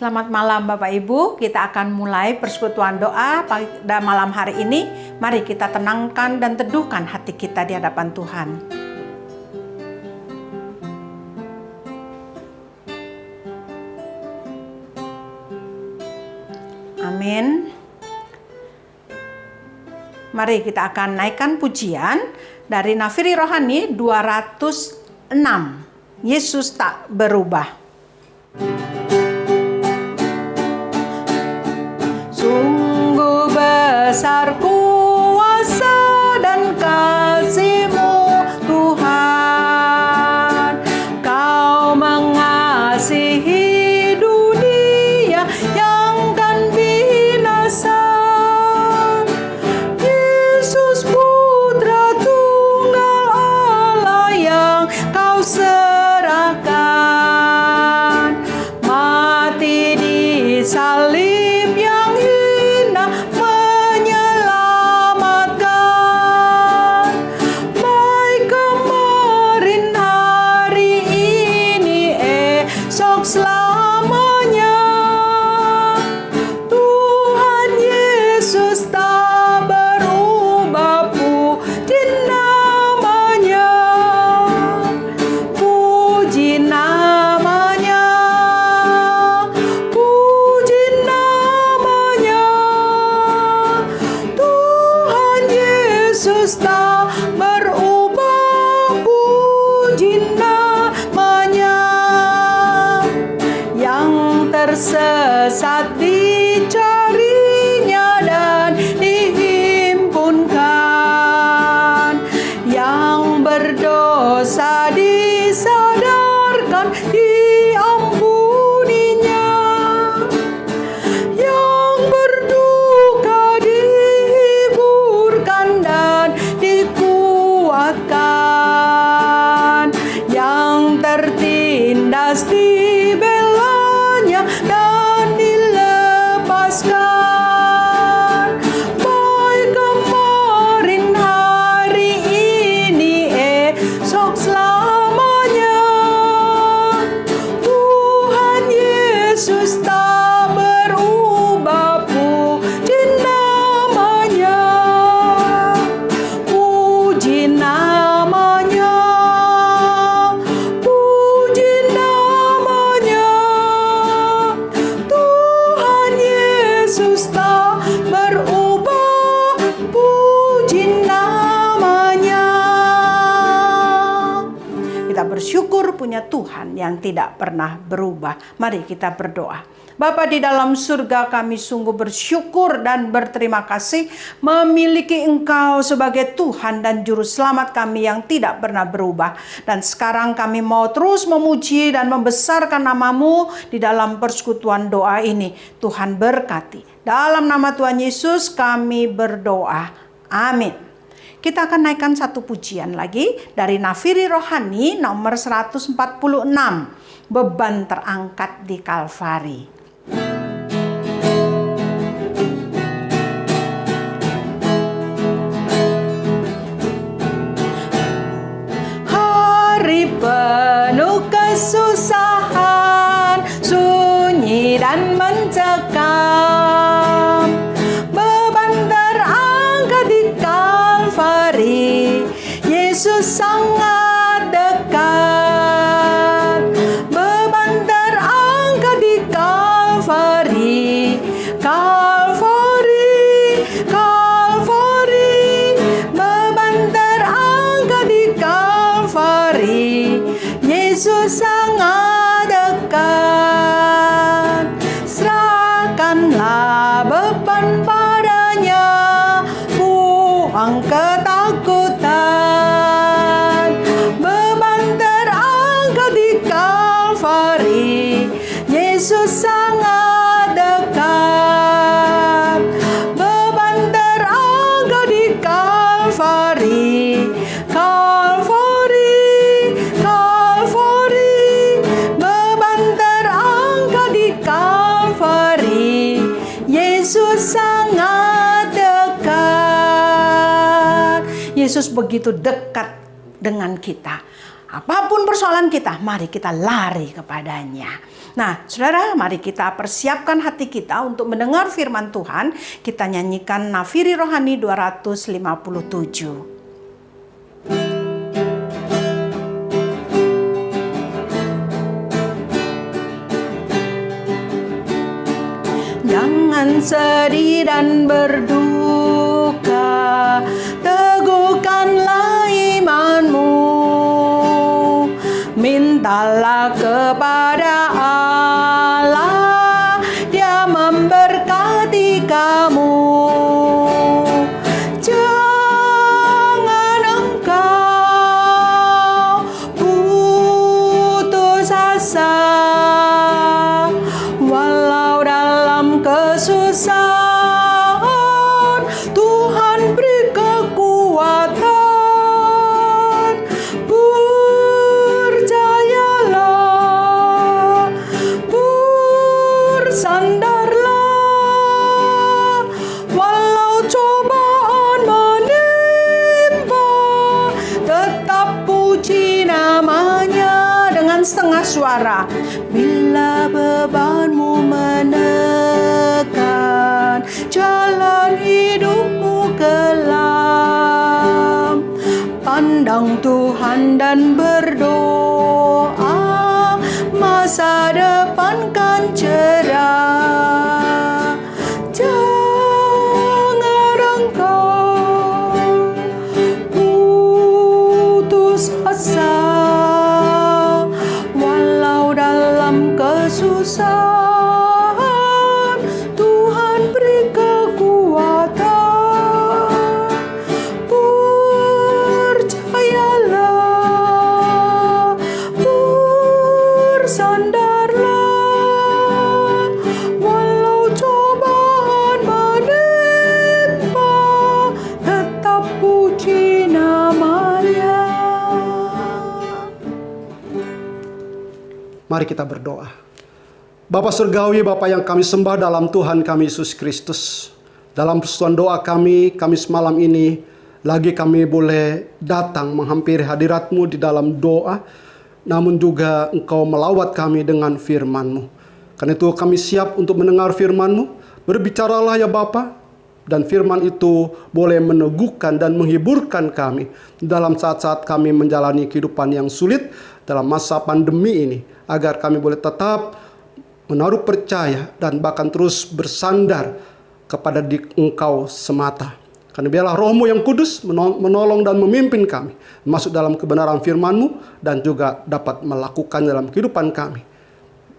Selamat malam Bapak Ibu, kita akan mulai persekutuan doa pada malam hari ini. Mari kita tenangkan dan teduhkan hati kita di hadapan Tuhan. Amin. Mari kita akan naikkan pujian dari Nafiri Rohani 206. Yesus tak berubah. Sungguh besar kuasa dan kasih-Mu Tuhan. Kau mengasihi dunia yang kan binasa. Yesus Putra Tunggal Allah yang Kau serahkan. Mati di salib yang hina menyelamatkan. Baik kemarin, hari ini, esok selamanya. Tuhan Yesus tak berubah, puji namanya. Puji namanya. Puji namanya. Tuhan Yesus tak berubah, puji namanya. Yang tersesat dicarinya dan dihimpunkan. Yang berdosa disadarkan, diampuninya. Yang berduka dihiburkan dan dikuatkan. Yang tertindas dibelanya dan dilepaskan. Baik kemarin, hari ini, esok selamanya. Tuhan Yesus tak berubah, puji namanya. Puji namanya. Puji namanya. Tuhan Yesus tak berubah, puji namanya. Kita bersyukur punya Tuhan yang tidak pernah berubah. Mari kita berdoa. Bapa di dalam surga, kami sungguh bersyukur dan berterima kasih memiliki Engkau sebagai Tuhan dan Juru Selamat kami yang tidak pernah berubah. Dan sekarang kami mau terus memuji dan membesarkan nama-Mu di dalam persekutuan doa ini. Tuhan berkati. Dalam nama Tuhan Yesus kami berdoa. Amin. Kita akan naikkan satu pujian lagi dari Nafiri Rohani nomor 146. Beban terangkat di Kalvari. Hari penuh kesusahan, sunyi dan mencekam. Beban terangkat di Kalvari, Yesus sangat dekat. Beban terangkat di Kalvari, Kalvari, Kalvari. Beban terangkat di Kalvari, Yesus sangat dekat. Serahkanlah beban padanya, buang ketakutan. Beban terangkat di Kalvari, Yesus sangat dekat. Beban terangkat di Kalvari, Kalvari, Kalvari. Beban terangkat di Kalvari, Yesus sangat dekat. Yesus begitu dekat dengan kita. Apapun persoalan kita, mari kita lari kepadanya. Nah, saudara, mari kita persiapkan hati kita untuk mendengar firman Tuhan. Kita nyanyikan Nafiri Rohani 257. Jangan sedih dan berduka, teguhkanlah imanmu. Mintalah kepada Allah, Dia memberkati kamu. Jangan engkau putus asa, walau dalam kesusahan Tuhan beri kekuatan. Percayalah, bersandarlah, walau cobaan menimpa, tetap puji namanya dengan setengah suara. Bila bebanmu menekan, jalan hidupmu kelam, pandang Tuhan dan berdoa, masa depan kan cerah. Jangan engkau putus asa, walau dalam kesusahan Tuhan beri kekuatan. Percayalah, bersandarlah, walau cobaan menimpa, tetap puji namanya. Mari kita berdoa. Bapa Surgawi, Bapa yang kami sembah dalam Tuhan kami Yesus Kristus. Dalam persekutuan doa kami semalam ini, lagi kami boleh datang menghampiri hadirat-Mu di dalam doa, namun juga Engkau melawat kami dengan firman-Mu. Karena itu kami siap untuk mendengar firman-Mu. Berbicaralah ya Bapa, dan firman itu boleh meneguhkan dan menghiburkan kami dalam saat-saat kami menjalani kehidupan yang sulit dalam masa pandemi ini, agar kami boleh tetap menaruh percaya dan bahkan terus bersandar kepada Engkau semata. Karena biarlah Roh-Mu yang kudus menolong dan memimpin kami masuk dalam kebenaran firman-Mu dan juga dapat melakukan dalam kehidupan kami.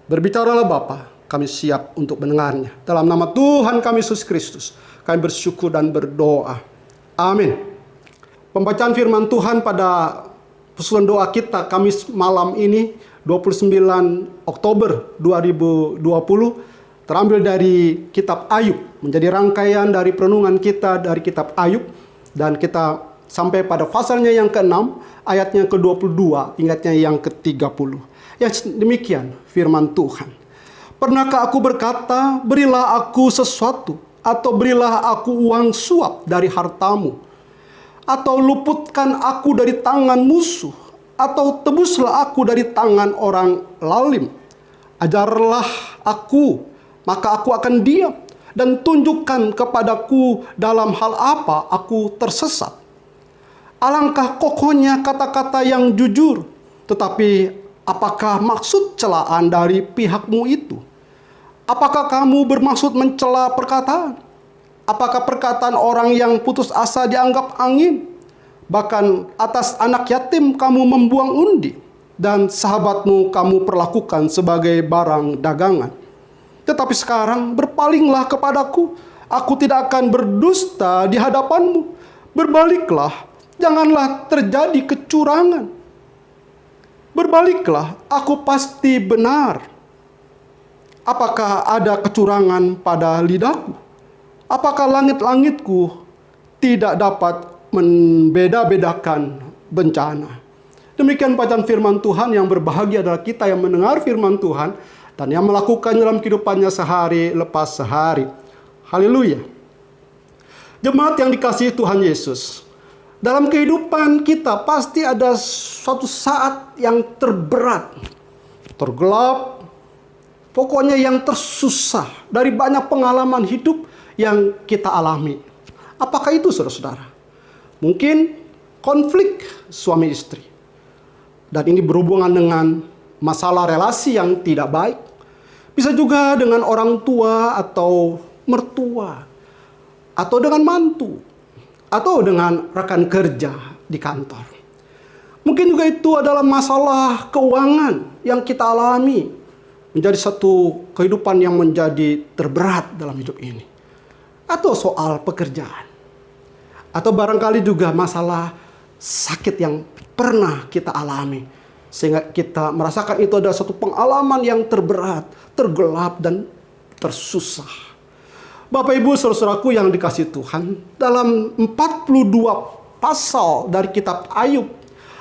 Berbicaralah Bapa, kami siap untuk mendengarnya. Dalam nama Tuhan kami Yesus Kristus, kami bersyukur dan berdoa. Amin. Pembacaan firman Tuhan pada persekutuan doa kita Kamis malam ini 29 Oktober 2020 terambil dari kitab Ayub, menjadi rangkaian dari perenungan kita dari kitab Ayub, dan kita sampai pada pasalnya yang ke-6 ayatnya ke-22 hingga yang ke-30. Yang demikian firman Tuhan. Pernahkah aku berkata, berilah aku sesuatu, atau berilah aku uang suap dari hartamu, atau luputkan aku dari tangan musuh, atau tebuslah aku dari tangan orang lalim. Ajarlah aku, maka aku akan diam, dan tunjukkan kepadaku dalam hal apa aku tersesat. Alangkah kokohnya kata-kata yang jujur, tetapi apakah maksud celaan dari pihakmu itu? Apakah kamu bermaksud mencela perkataan? Apakah perkataan orang yang putus asa dianggap angin? Bahkan atas anak yatim kamu membuang undi, dan sahabatmu kamu perlakukan sebagai barang dagangan. Tetapi sekarang berpalinglah kepadaku, aku tidak akan berdusta di hadapanmu. Berbaliklah, janganlah terjadi kecurangan. Berbaliklah, aku pasti benar. Apakah ada kecurangan pada lidahku? Apakah langit-langitku tidak dapat membeda-bedakan bencana? Demikian bacaan firman Tuhan. Yang berbahagia adalah kita yang mendengar firman Tuhan dan yang melakukan dalam kehidupannya sehari lepas sehari. Haleluya. Jemaat yang dikasihi Tuhan Yesus, dalam kehidupan kita pasti ada suatu saat yang terberat, tergelap, Pokoknya yang tersusah dari banyak pengalaman hidup yang kita alami. Apakah itu saudara-saudara? Mungkin konflik suami istri. Dan ini berhubungan dengan masalah relasi yang tidak baik. Bisa juga dengan orang tua atau mertua. Atau dengan mantu. Atau dengan rekan kerja di kantor. Mungkin juga itu adalah masalah keuangan yang kita alami. Menjadi satu kehidupan yang menjadi terberat dalam hidup ini. Atau soal pekerjaan. Atau barangkali juga masalah sakit yang pernah kita alami. Sehingga kita merasakan itu adalah satu pengalaman yang terberat, tergelap, dan tersusah. Bapak Ibu saudara-saudaraku yang dikasihi Tuhan, dalam 42 pasal dari kitab Ayub,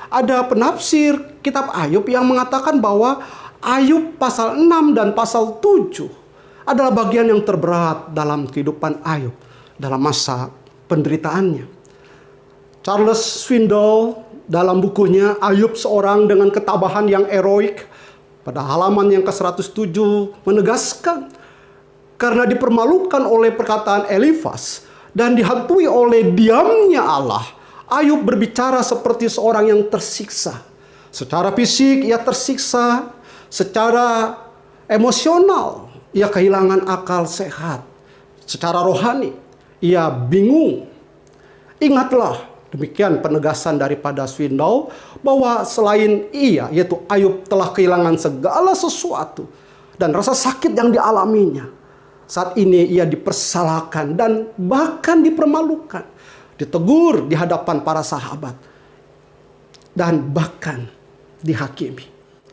ada penafsir kitab Ayub yang mengatakan bahwa Ayub pasal 6 dan pasal 7 adalah bagian yang terberat dalam kehidupan Ayub dalam masa penderitaannya. Charles Swindoll dalam bukunya Ayub Seorang dengan Ketabahan yang Heroik pada halaman yang ke-107 menegaskan, karena dipermalukan oleh perkataan Elifas dan dihantui oleh diamnya Allah, Ayub berbicara seperti seorang yang tersiksa. Secara fisik ia tersiksa, secara emosional ia kehilangan akal sehat, secara rohani ia bingung. Ingatlah, demikian penegasan daripada Swindoll, bahwa selain ia, yaitu Ayub, telah kehilangan segala sesuatu dan rasa sakit yang dialaminya. Saat ini ia dipersalahkan dan bahkan dipermalukan, ditegur di hadapan para sahabat, dan bahkan dihakimi.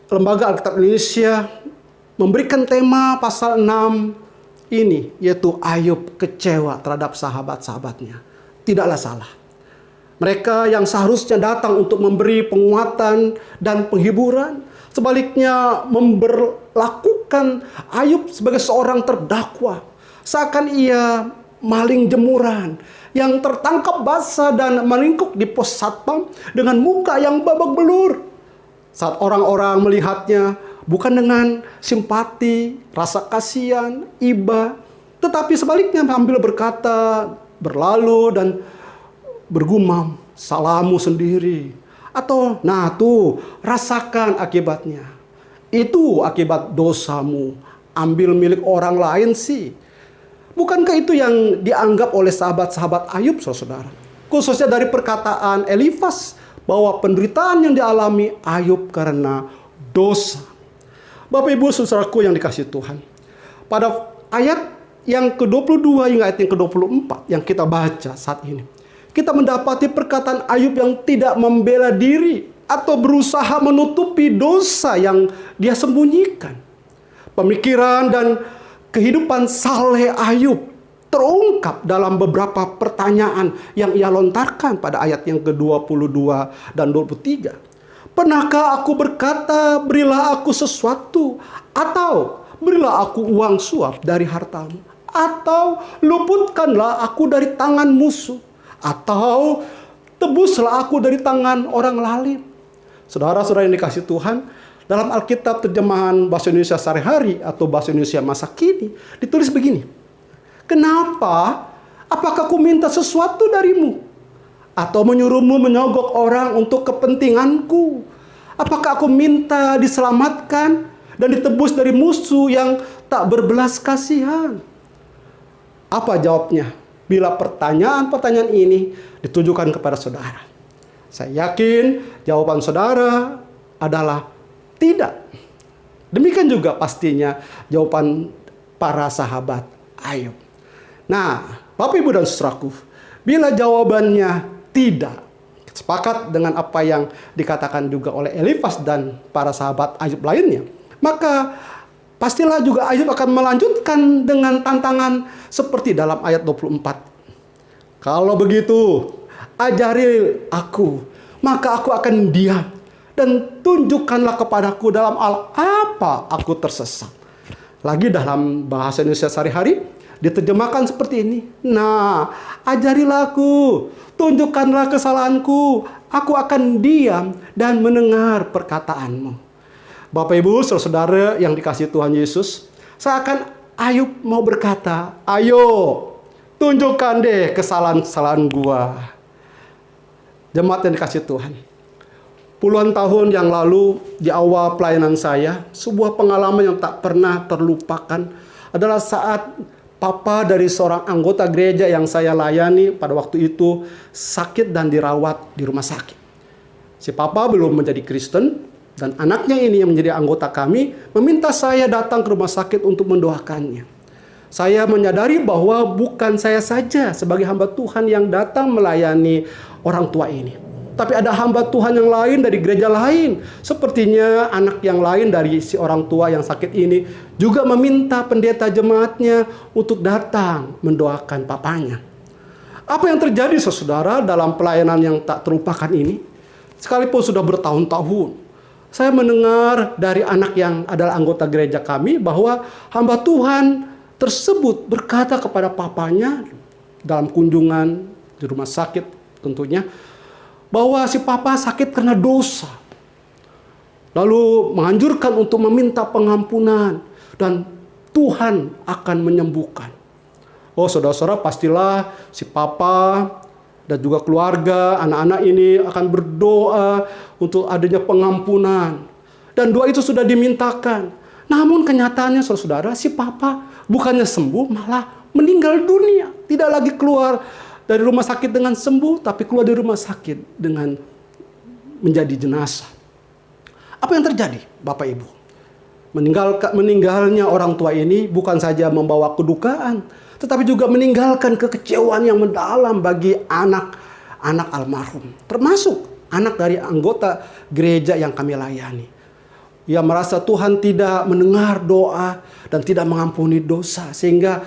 Lembaga Alkitab Indonesia memberikan tema pasal 6 ini, yaitu Ayub kecewa terhadap sahabat-sahabatnya. Tidaklah salah. Mereka yang seharusnya datang untuk memberi penguatan dan penghiburan, sebaliknya memperlakukan Ayub sebagai seorang terdakwa. Seakan ia maling jemuran yang tertangkap basah dan meringkuk di pos satpam dengan muka yang babak belur. Saat orang-orang melihatnya bukan dengan simpati, rasa kasihan, iba, tetapi sebaliknya sambil berkata, berlalu dan bergumam, salahmu sendiri. Atau, nah tuh, rasakan akibatnya. Itu akibat dosamu. Ambil milik orang lain sih. Bukankah itu yang dianggap oleh sahabat-sahabat Ayub, saudara? Khususnya dari perkataan Elifas, bahwa penderitaan yang dialami Ayub karena dosa. Bapak Ibu saudaraku yang dikasihi Tuhan, pada ayat yang ke-22 hingga ayat yang ke-24 yang kita baca saat ini, kita mendapati perkataan Ayub yang tidak membela diri atau berusaha menutupi dosa yang dia sembunyikan. Pemikiran dan kehidupan saleh Ayub terungkap dalam beberapa pertanyaan yang ia lontarkan pada ayat yang ke-22 dan 23. Pernahkah aku berkata, berilah aku sesuatu, atau berilah aku uang suap dari hartamu, atau luputkanlah aku dari tangan musuh, atau tebuslah aku dari tangan orang lalim. Saudara-saudara yang dikasihi Tuhan, dalam Alkitab terjemahan bahasa Indonesia sehari-hari atau bahasa Indonesia masa kini ditulis begini. Kenapa? Apakah aku minta sesuatu darimu? Atau menyuruhmu menyogok orang untuk kepentinganku? Apakah aku minta diselamatkan dan ditebus dari musuh yang tak berbelas kasihan? Apa jawabnya? Bila pertanyaan-pertanyaan ini ditujukan kepada saudara, saya yakin jawaban saudara adalah tidak. Demikian juga pastinya jawaban para sahabat Ayub. Nah, Bapak Ibu dan saudaraku, bila jawabannya tidak, sepakat dengan apa yang dikatakan juga oleh Elifas dan para sahabat Ayub lainnya, maka pastilah juga Ayub akan melanjutkan dengan tantangan seperti dalam ayat 24. Kalau begitu, ajari aku, maka aku akan diam, dan tunjukkanlah kepadaku dalam hal apa aku tersesat. Lagi dalam bahasa Indonesia sehari-hari diterjemahkan seperti ini. Nah, ajarilah aku, tunjukkanlah kesalahanku, aku akan diam dan mendengar perkataanmu. Bapak Ibu, saudara yang dikasihi Tuhan Yesus, Seakan Ayub mau berkata, ayo tunjukkan deh kesalahan-kesalahan gua. Jemaat yang dikasih Tuhan, puluhan tahun yang lalu di awal pelayanan saya, sebuah pengalaman yang tak pernah terlupakan adalah saat papa dari seorang anggota gereja yang saya layani pada waktu itu sakit dan dirawat di rumah sakit. Si papa belum menjadi Kristen dan anaknya ini yang menjadi anggota kami meminta saya datang ke rumah sakit untuk mendoakannya. Saya menyadari bahwa bukan saya saja sebagai hamba Tuhan yang datang melayani orang tua ini, tapi ada hamba Tuhan yang lain dari gereja lain. Sepertinya anak yang lain dari si orang tua yang sakit ini juga meminta pendeta jemaatnya untuk datang mendoakan papanya. Apa yang terjadi saudara dalam pelayanan yang tak terlupakan ini? Sekalipun sudah bertahun-tahun, saya mendengar dari anak yang adalah anggota gereja kami bahwa hamba Tuhan tersebut berkata kepada papanya dalam kunjungan di rumah sakit tentunya, bahwa si papa sakit karena dosa. Lalu menganjurkan untuk meminta pengampunan dan Tuhan akan menyembuhkan. Oh saudara-saudara, pastilah si papa dan juga keluarga, anak-anak ini akan berdoa untuk adanya pengampunan. Dan doa itu sudah dimintakan. Namun kenyataannya saudara-saudara, si papa bukannya sembuh, malah meninggal dunia. Tidak lagi keluar dari rumah sakit dengan sembuh, tapi keluar dari rumah sakit dengan menjadi jenazah. Apa yang terjadi, Bapak Ibu? Meninggalnya orang tua ini bukan saja membawa kedukaan, tetapi juga meninggalkan kekecewaan yang mendalam bagi anak-anak almarhum, termasuk anak dari anggota gereja yang kami layani. Ia merasa Tuhan tidak mendengar doa dan tidak mengampuni dosa, sehingga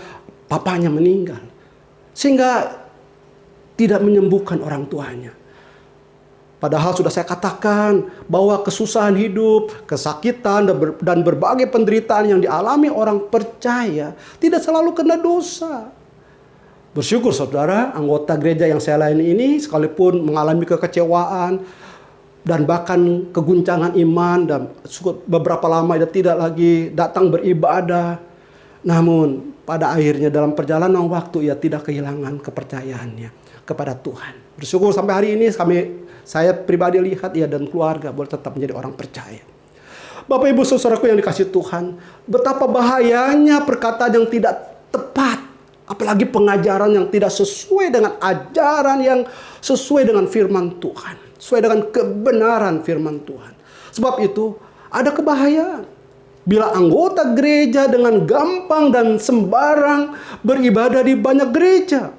papanya meninggal, sehingga tidak menyembuhkan orang tuanya. Padahal sudah saya katakan bahwa kesusahan hidup, kesakitan, dan berbagai penderitaan yang dialami orang percaya tidak selalu kena dosa. Bersyukur saudara, anggota gereja yang saya layani ini sekalipun mengalami kekecewaan dan bahkan keguncangan iman dan beberapa lama dia tidak lagi datang beribadah. Namun pada akhirnya dalam perjalanan waktu ia tidak kehilangan kepercayaannya kepada Tuhan. Bersyukur sampai hari ini saya pribadi lihat ia dan keluarga boleh tetap menjadi orang percaya. Bapak Ibu saudaraku yang dikasihi Tuhan, betapa bahayanya perkataan yang tidak tepat, apalagi pengajaran yang tidak sesuai dengan ajaran yang sesuai dengan firman Tuhan, sesuai dengan kebenaran firman Tuhan. Sebab itu ada kebahayaan bila anggota gereja dengan gampang dan sembarang beribadah di banyak gereja.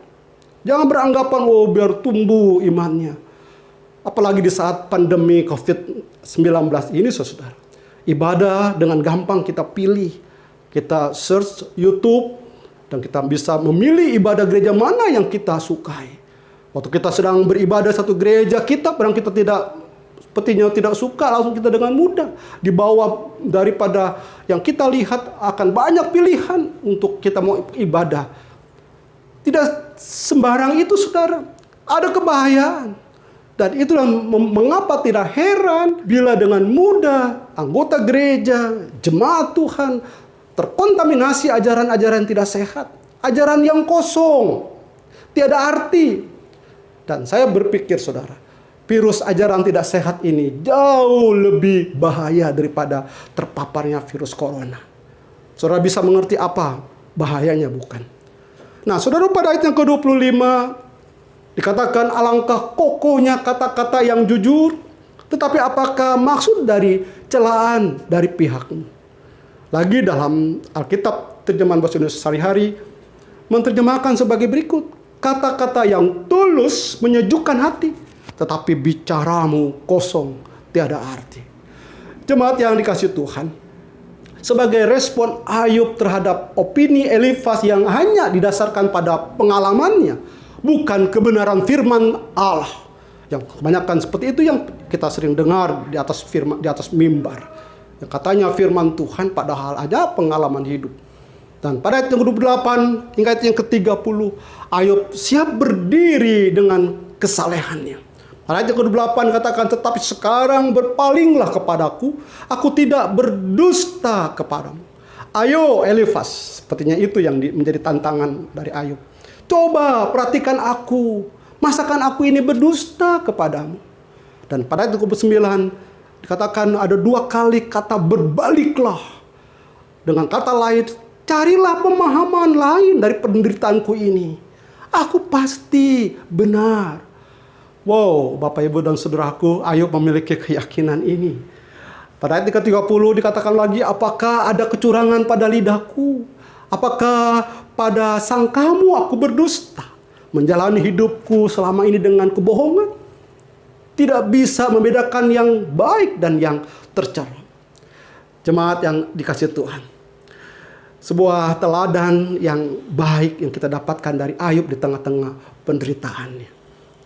Jangan beranggapan, oh biar tumbuh imannya. Apalagi di saat pandemi COVID-19 ini, saudara. Ibadah dengan gampang kita pilih. Kita search YouTube dan kita bisa memilih ibadah gereja mana yang kita sukai. Waktu kita sedang beribadah satu gereja, barang kita sepertinya tidak suka, langsung kita dengan mudah dibawa daripada yang kita lihat akan banyak pilihan untuk kita mau ibadah. Tidak sembarang itu, saudara. Ada kebahayaan. Dan itulah mengapa tidak heran bila dengan mudah anggota gereja, jemaat Tuhan terkontaminasi ajaran-ajaran tidak sehat. Ajaran yang kosong, tiada arti. Dan saya berpikir, saudara, virus ajaran tidak sehat ini jauh lebih bahaya daripada terpaparnya virus corona. Saudara bisa mengerti apa bahayanya, bukan? Nah, saudara, pada ayat yang ke-25 dikatakan alangkah kokohnya kata-kata yang jujur, tetapi apakah maksud dari celaan dari pihakmu? Lagi dalam Alkitab terjemahan bahasa Indonesia sehari-hari menerjemahkan sebagai berikut. Kata-kata yang tulus menyejukkan hati, tetapi bicaramu kosong tiada arti. Jemaat yang dikasihi Tuhan, sebagai respon Ayub terhadap opini Elifas yang hanya didasarkan pada pengalamannya, bukan kebenaran firman Allah. Yang kebanyakan seperti itu yang kita sering dengar di atas mimbar. Yang katanya firman Tuhan padahal ada pengalaman hidup. Dan pada ayat yang ke-28 hingga ayat yang ke-30, Ayub siap berdiri dengan kesalehannya. Pada ayat yang ke-28 katakan, tetapi sekarang berpalinglah kepadaku, aku tidak berdusta kepadamu. Ayo Elifas, sepertinya itu yang menjadi tantangan dari Ayub. Coba perhatikan aku, masakan aku ini berdusta kepadamu. Dan pada ayat 29 dikatakan ada 2 kali kata berbaliklah. Dengan kata lain, carilah pemahaman lain dari penderitaanku ini. Aku pasti benar. Wow, Bapak Ibu dan Saudaraku, Ayub memiliki keyakinan ini. Pada ayat ke-30 dikatakan lagi, apakah ada kecurangan pada lidahku? Apakah pada sangkamu aku berdusta? Menjalani hidupku selama ini dengan kebohongan? Tidak bisa membedakan yang baik dan yang tercela. Jemaat yang dikasihi Tuhan. Sebuah teladan yang baik yang kita dapatkan dari Ayub di tengah-tengah penderitaannya.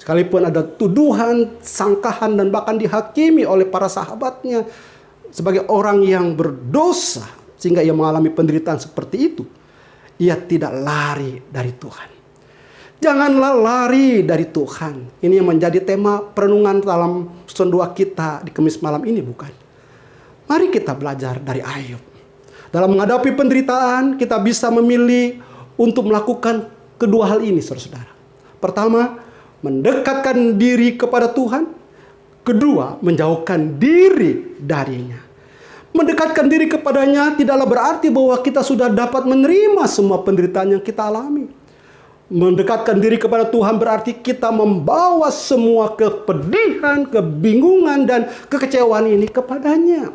Sekalipun ada tuduhan, sangkahan, dan bahkan dihakimi oleh para sahabatnya sebagai orang yang berdosa sehingga ia mengalami penderitaan seperti itu, ia tidak lari dari Tuhan. Janganlah lari dari Tuhan. Ini yang menjadi tema perenungan dalam Pesan Doa kita di Kamis malam ini, bukan? Mari kita belajar dari Ayub. Dalam menghadapi penderitaan, kita bisa memilih untuk melakukan kedua hal ini, saudara-saudara. Pertama, mendekatkan diri kepada Tuhan. Kedua, menjauhkan diri darinya. Mendekatkan diri kepadanya tidaklah berarti bahwa kita sudah dapat menerima semua penderitaan yang kita alami. Mendekatkan diri kepada Tuhan berarti kita membawa semua kepedihan, kebingungan, dan kekecewaan ini kepadanya.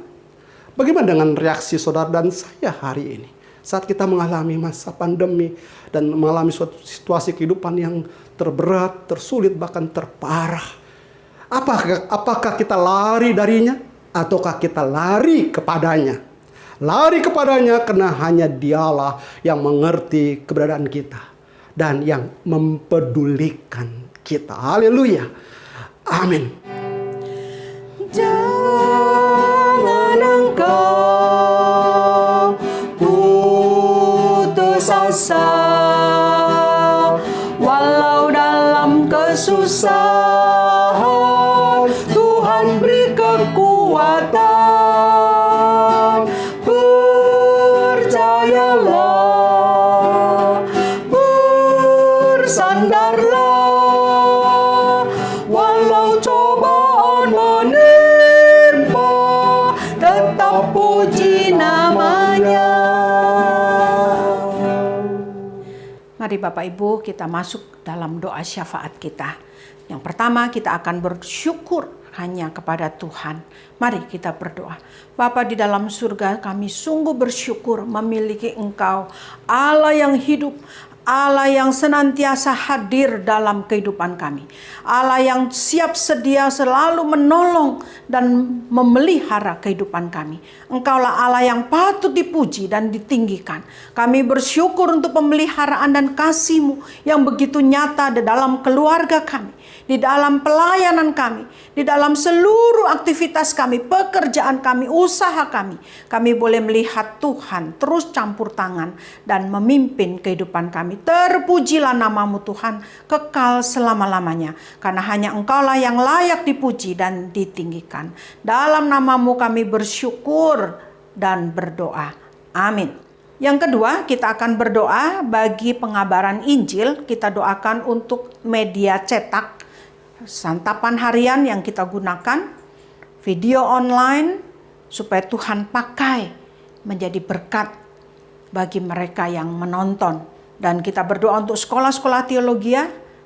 Bagaimana dengan reaksi saudara dan saya hari ini? Saat kita mengalami masa pandemi dan mengalami suatu situasi kehidupan yang terberat, tersulit, bahkan terparah. Apakah kita lari darinya? Ataukah kita lari kepadanya? Lari kepadanya karena hanya Dialah yang mengerti keberadaan kita dan yang mempedulikan kita. Haleluya. Amin. Jangan engkau putus asa, walau dalam kesusahan Tuhan beri kekuatan. Percayalah, bersandarlah, walau cobaan menimpa, tetap puji namanya. Mari Bapak Ibu kita masuk dalam doa syafaat kita. Yang pertama kita akan bersyukur hanya kepada Tuhan. Mari kita berdoa. Bapa di dalam surga, kami sungguh bersyukur memiliki Engkau, Allah yang hidup, Allah yang senantiasa hadir dalam kehidupan kami. Allah yang siap sedia selalu menolong dan memelihara kehidupan kami. Engkaulah Allah yang patut dipuji dan ditinggikan. Kami bersyukur untuk pemeliharaan dan kasih-Mu yang begitu nyata di dalam keluarga kami, di dalam pelayanan kami, di dalam seluruh aktivitas kami, pekerjaan kami, usaha kami. Kami boleh melihat Tuhan terus campur tangan dan memimpin kehidupan kami. Terpujilah nama-Mu Tuhan, kekal selama-lamanya. Karena hanya Engkaulah yang layak dipuji dan ditinggikan. Dalam nama-Mu kami bersyukur dan berdoa. Amin. Yang kedua, kita akan berdoa bagi pengabaran Injil. Kita doakan untuk media cetak, santapan harian yang kita gunakan, video online, supaya Tuhan pakai menjadi berkat bagi mereka yang menonton. Dan kita berdoa untuk sekolah-sekolah teologi.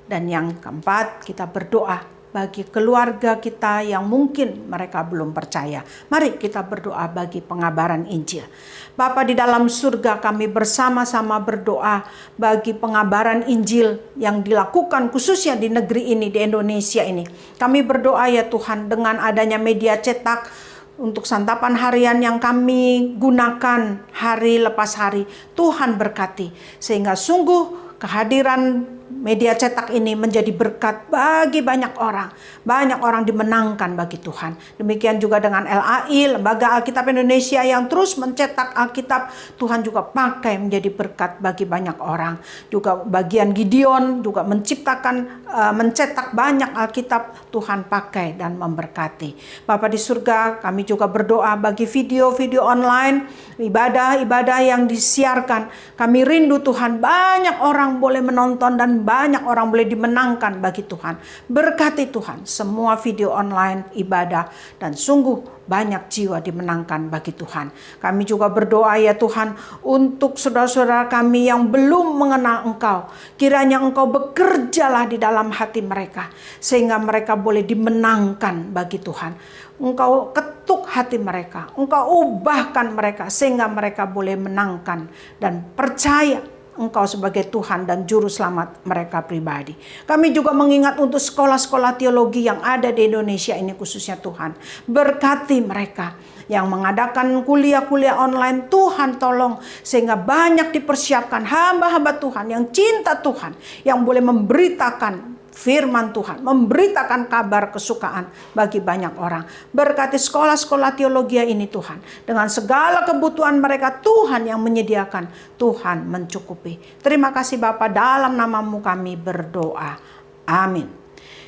Dan yang keempat, kita berdoa bagi keluarga kita yang mungkin mereka belum percaya. Mari kita berdoa bagi pengabaran Injil. Bapa di dalam surga, kami bersama-sama berdoa bagi pengabaran Injil yang dilakukan khususnya di negeri ini, di Indonesia ini. Kami berdoa ya Tuhan, dengan adanya media cetak untuk santapan harian yang kami gunakan hari lepas hari, Tuhan berkati. Sehingga sungguh kehadiran media cetak ini menjadi berkat bagi banyak orang. Banyak orang dimenangkan bagi Tuhan. Demikian juga dengan LAI, Lembaga Alkitab Indonesia yang terus mencetak Alkitab. Tuhan juga pakai menjadi berkat bagi banyak orang. Juga bagian Gideon juga mencetak banyak Alkitab. Tuhan pakai dan memberkati. Bapa di surga, kami juga berdoa bagi video-video online, ibadah-ibadah yang disiarkan. Kami rindu Tuhan, banyak orang boleh menonton dan banyak orang boleh dimenangkan bagi Tuhan. Berkati Tuhan semua video online ibadah, dan sungguh banyak jiwa dimenangkan bagi Tuhan. Kami juga berdoa ya Tuhan untuk saudara-saudara kami yang belum mengenal Engkau. Kiranya Engkau bekerjalah di dalam hati mereka sehingga mereka boleh dimenangkan bagi Tuhan. Engkau ketuk hati mereka, Engkau ubahkan mereka sehingga mereka boleh menangkan dan percaya Engkau sebagai Tuhan dan Juru Selamat mereka pribadi. Kami juga mengingat untuk sekolah-sekolah teologi yang ada di Indonesia ini khususnya Tuhan. Berkati mereka yang mengadakan kuliah-kuliah online. Tuhan tolong sehingga banyak dipersiapkan hamba-hamba Tuhan yang cinta Tuhan, yang boleh memberitakan firman Tuhan, memberitakan kabar kesukaan bagi banyak orang. Berkati sekolah-sekolah teologi ini Tuhan. Dengan segala kebutuhan mereka Tuhan yang menyediakan, Tuhan mencukupi. Terima kasih Bapa, dalam namamu kami berdoa. Amin.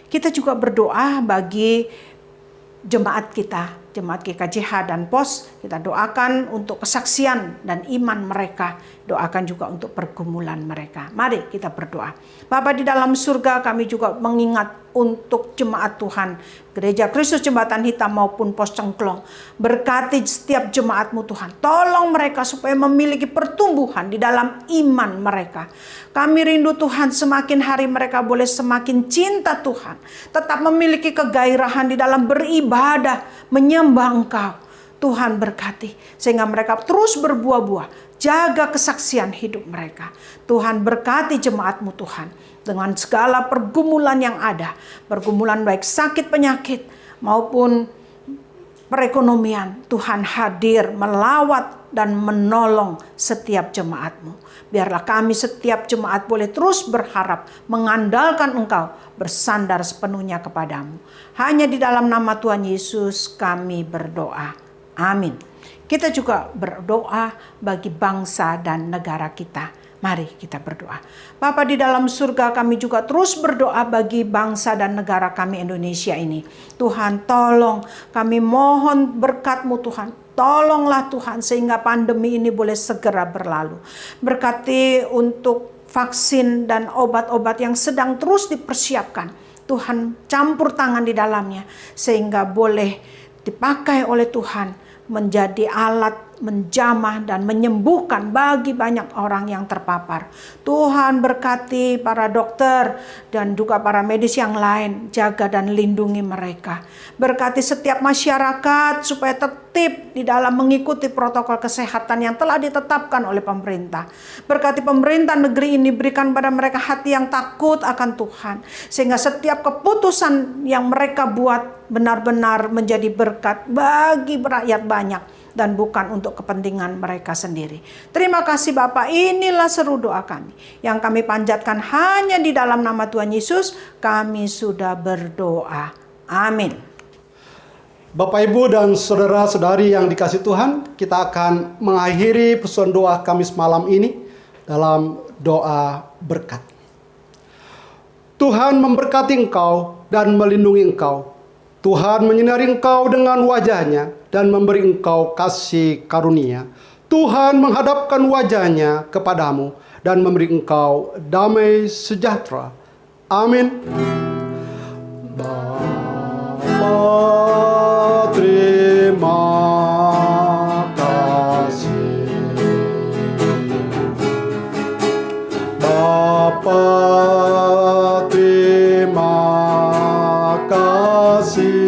Kita juga berdoa bagi jemaat kita, jemaat GKJH dan POS. Kita doakan untuk kesaksian dan iman mereka. Doakan juga untuk pergumulan mereka. Mari kita berdoa. Bapa di dalam surga, kami juga mengingat untuk jemaat Tuhan, Gereja Kristus Jembatan Hitam maupun POS Cengklong. Berkati setiap jemaat-Mu Tuhan. Tolong mereka supaya memiliki pertumbuhan di dalam iman mereka. Kami rindu Tuhan semakin hari mereka boleh semakin cinta Tuhan. Tetap memiliki kegairahan di dalam beribadah, menyembah Engkau. Tuhan berkati sehingga mereka terus berbuah-buah. Jaga kesaksian hidup mereka. Tuhan berkati jemaat-Mu Tuhan. Dengan segala pergumulan yang ada. Pergumulan baik sakit penyakit maupun perekonomian. Tuhan hadir melawat dan menolong setiap jemaat-Mu. Biarlah kami setiap jemaat boleh terus berharap. Mengandalkan Engkau. Bersandar sepenuhnya kepadamu. Hanya di dalam nama Tuhan Yesus kami berdoa. Amin. Kita juga berdoa bagi bangsa dan negara kita. Mari kita berdoa. Bapa di dalam surga, kami juga terus berdoa bagi bangsa dan negara kami Indonesia ini. Tuhan tolong, kami mohon berkat-Mu Tuhan. Tolonglah Tuhan sehingga pandemi ini boleh segera berlalu. Berkati untuk vaksin dan obat-obat yang sedang terus dipersiapkan. Tuhan campur tangan di dalamnya sehingga boleh dipakai oleh Tuhan menjadi alat menjamah dan menyembuhkan bagi banyak orang yang terpapar. Tuhan berkati para dokter dan juga para medis yang lain, jaga dan lindungi mereka. Berkati setiap masyarakat supaya tertib di dalam mengikuti protokol kesehatan yang telah ditetapkan oleh pemerintah. Berkati pemerintah negeri ini, berikan pada mereka hati yang takut akan Tuhan, sehingga setiap keputusan yang mereka buat benar-benar menjadi berkat bagi rakyat banyak dan bukan untuk kepentingan mereka sendiri. Terima kasih Bapak, inilah seru doa kami yang kami panjatkan hanya di dalam nama Tuhan Yesus. Kami sudah berdoa. Amin. Bapak, Ibu, dan saudara-saudari yang dikasih Tuhan, kita akan mengakhiri pesan doa Kamis malam ini dalam doa berkat. Tuhan memberkati engkau dan melindungi engkau. Tuhan menyinari engkau dengan wajah-Nya dan memberi engkau kasih karunia. Tuhan menghadapkan wajah-Nya kepadamu dan memberi engkau damai sejahtera. Amin. Bapa, terima kasih. Bapa, terima kasih.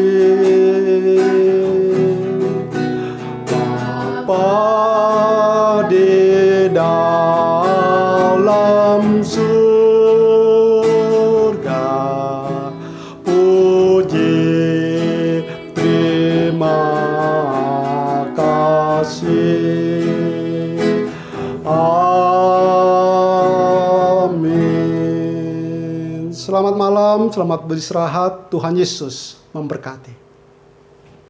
Bapa di dalam surga, puji terima kasih. Amin. Selamat malam, selamat beristirahat. Tuhan Yesus memberkati.